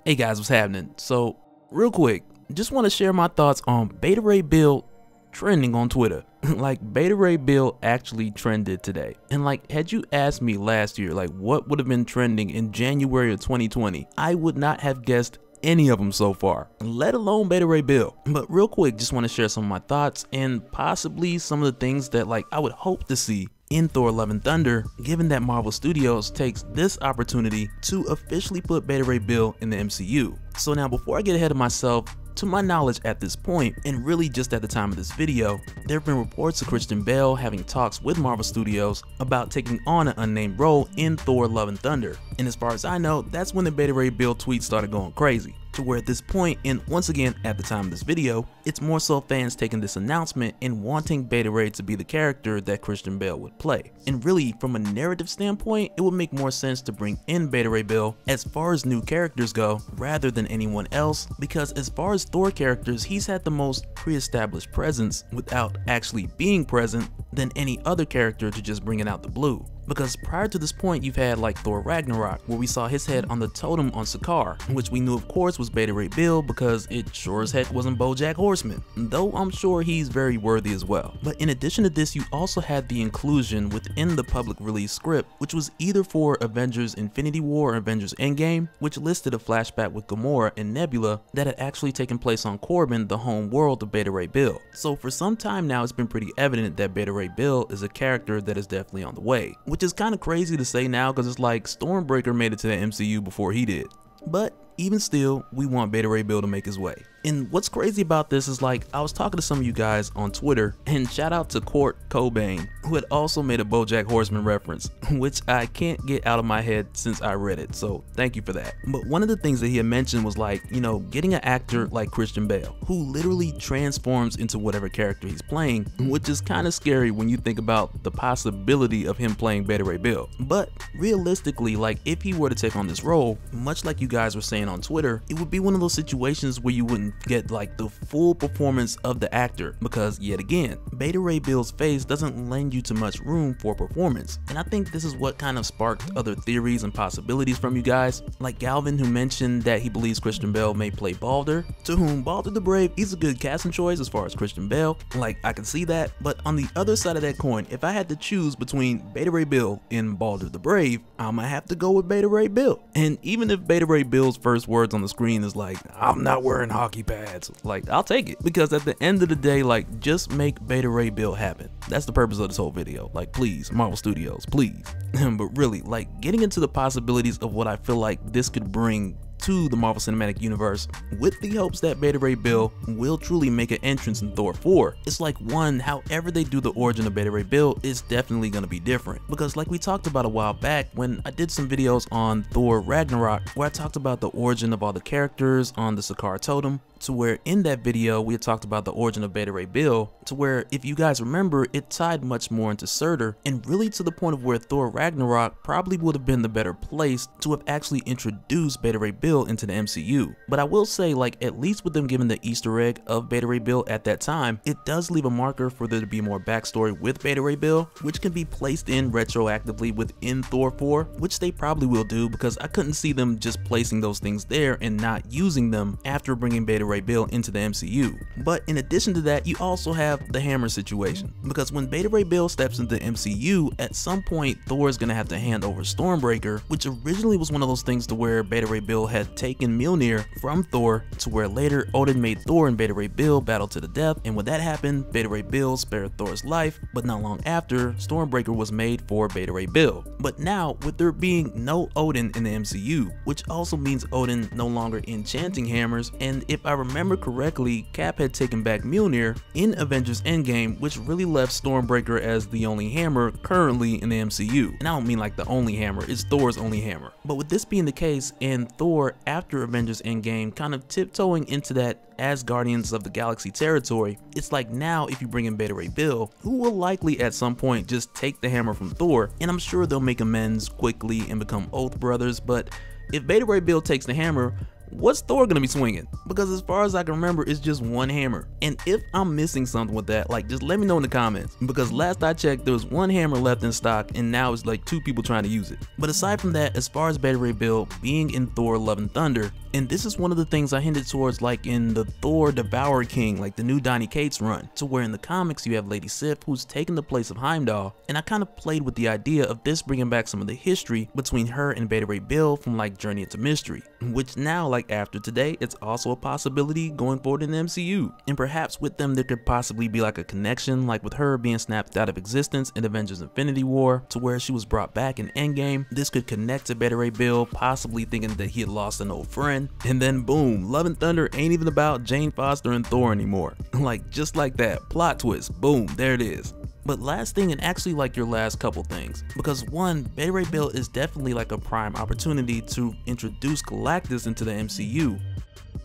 Hey guys, what's happening? So, real quick, just want to share my thoughts on Beta Ray Bill trending on Twitter. Like, Beta Ray Bill actually trended today. And like, had you asked me last year, like what would have been trending in January of 2020, I would not have guessed any of them so far, let alone Beta Ray Bill. But real quick, just want to share some of my thoughts and possibly some of the things that like I would hope to see in Thor Love and Thunder, given that Marvel Studios takes this opportunity to officially put Beta Ray Bill in the MCU. So now, before I get ahead of myself, to my knowledge at this point, and really just at the time of this video, there have been reports of Christian Bale having talks with Marvel Studios about taking on an unnamed role in Thor Love and Thunder. And as far as I know, that's when the Beta Ray Bill tweets started going crazy. To where at this point, and once again at the time of this video, it's more so fans taking this announcement and wanting Beta Ray to be the character that Christian Bale would play. And really, from a narrative standpoint, it would make more sense to bring in Beta Ray Bill as far as new characters go, rather than anyone else, because as far as Thor characters, he's had the most pre-established presence without actually being present than any other character to just bring it out the blue. Because prior to this point, you've had like Thor Ragnarok, where we saw his head on the totem on Sakaar, which we knew of course was Beta Ray Bill because it sure as heck wasn't BoJack Horseman, though I'm sure he's very worthy as well. But in addition to this, you also had the inclusion within the public release script, which was either for Avengers Infinity War or Avengers Endgame, which listed a flashback with Gamora and Nebula that had actually taken place on Corbin, the home world of Beta Ray Bill. So for some time now, it's been pretty evident that Beta Ray Bill is a character that is definitely on the way, which is kind of crazy to say now because it's like Stormbreaker made it to the MCU before he did. But even still, we want Beta Ray Bill to make his way. And what's crazy about this is like, I was talking to some of you guys on Twitter, and shout out to Court Cobain, who had also made a BoJack Horseman reference, which I can't get out of my head since I read it, so thank you for that. But one of the things that he had mentioned was like, you know, getting an actor like Christian Bale, who literally transforms into whatever character he's playing, which is kind of scary when you think about the possibility of him playing Beta Ray Bill. But realistically, like if he were to take on this role, much like you guys were saying on Twitter, it would be one of those situations where you wouldn't get like the full performance of the actor, because yet again, Beta Ray Bill's face doesn't lend you too much room for performance. And I think this is what kind of sparked other theories and possibilities from you guys, like Galvin, who mentioned that he believes Christian Bale may play Balder, to whom Balder the Brave, he's a good casting choice as far as Christian Bale, like I can see that. But on the other side of that coin, if I had to choose between Beta Ray Bill and Balder the Brave, I'ma have to go with Beta Ray Bill. And even if Beta Ray Bill's first words on the screen is like, "I'm not wearing hockey pads," like I'll take it, because at the end of the day, like just make Beta Ray Bill happen. That's the purpose of this whole video. Like please, Marvel Studios, please. But really, like getting into the possibilities of what I feel like this could bring to the Marvel Cinematic Universe, with the hopes that Beta Ray Bill will truly make an entrance in Thor 4. It's like, one, however they do the origin of Beta Ray Bill is definitely going to be different, because like we talked about a while back when I did some videos on Thor Ragnarok, where I talked about the origin of all the characters on the Sakaar totem, to where in that video we had talked about the origin of Beta Ray Bill, to where if you guys remember, it tied much more into Surtur, and really to the point of where Thor Ragnarok probably would have been the better place to have actually introduced Beta Ray Bill into the MCU. But I will say, like at least with them giving the Easter egg of Beta Ray Bill at that time, it does leave a marker for there to be more backstory with Beta Ray Bill, which can be placed in retroactively within Thor 4, which they probably will do, because I couldn't see them just placing those things there and not using them after bringing Beta Ray Bill into the MCU. But in addition to that, you also have the hammer situation, because when Beta Ray Bill steps into the MCU, at some point Thor is gonna have to hand over Stormbreaker, which originally was one of those things to where Beta Ray Bill had taken Mjolnir from Thor, to where later Odin made Thor and Beta Ray Bill battle to the death, and when that happened, Beta Ray Bill spared Thor's life, but not long after, Stormbreaker was made for Beta Ray Bill. But now, with there being no Odin in the MCU, which also means Odin no longer enchanting hammers, and if I remember correctly, Cap had taken back Mjolnir in Avengers Endgame, which really left Stormbreaker as the only hammer currently in the MCU. And I don't mean like the only hammer, it's Thor's only hammer. But with this being the case, and Thor after Avengers Endgame kind of tiptoeing into that as Guardians of the Galaxy territory, it's like now if you bring in Beta Ray Bill, who will likely at some point just take the hammer from Thor, and I'm sure they'll make amends quickly and become Oath Brothers, but if Beta Ray Bill takes the hammer, what's Thor gonna be swinging? Because as far as I can remember, it's just one hammer. And if I'm missing something with that, like just let me know in the comments. Because last I checked, there was one hammer left in stock and now it's like 2 people trying to use it. But aside from that, as far as Beta Ray Bill being in Thor Love and Thunder, and this is one of the things I hinted towards like in the Thor Devourer King, like the new Donny Cates run, to where in the comics you have Lady Sif who's taken the place of Heimdall, and I kind of played with the idea of this bringing back some of the history between her and Beta Ray Bill from like Journey into Mystery, which now like after today it's also a possibility going forward in the MCU, and perhaps with them there could possibly be like a connection like with her being snapped out of existence in Avengers Infinity War to where she was brought back in Endgame. This could connect to Beta Ray Bill possibly thinking that he had lost an old friend, and then boom, Love and Thunder ain't even about Jane Foster and Thor anymore. Like just like that, plot twist, boom, there it is. But last thing, and actually like your last couple things, because one, Beta Ray Bill is definitely like a prime opportunity to introduce Galactus into the MCU,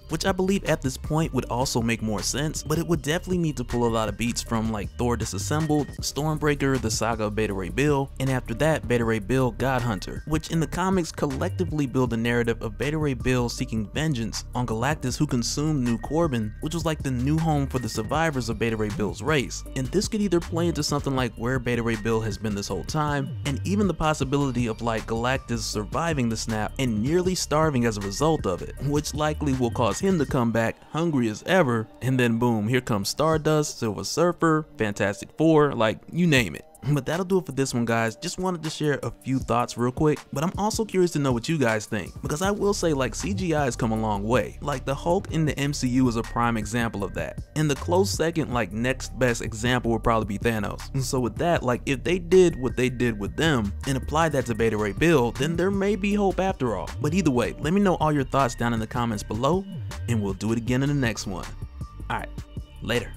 which I believe at this point would also make more sense, but it would definitely need to pull a lot of beats from like Thor Disassembled, Stormbreaker, the saga of Beta Ray Bill, and after that Beta Ray Bill God Hunter, which in the comics collectively build a narrative of Beta Ray Bill seeking vengeance on Galactus who consumed New Corbin, which was like the new home for the survivors of Beta Ray Bill's race. And this could either play into something like where Beta Ray Bill has been this whole time, and even the possibility of like Galactus surviving the snap and nearly starving as a result of it, which likely will cause him to come back hungry as ever, and then boom, here comes Stardust, Silver Surfer, Fantastic Four, like you name it. But that'll do it for this one, guys. Just wanted to share a few thoughts real quick, but I'm also curious to know what you guys think, because I will say like CGI has come a long way. Like the Hulk in the MCU is a prime example of that, and the close second like next best example would probably be Thanos. And so with that, like if they did what they did with them and applied that to Beta Ray Bill, then there may be hope after all. But either way, let me know all your thoughts down in the comments below, and we'll do it again in the next one. Alright, later.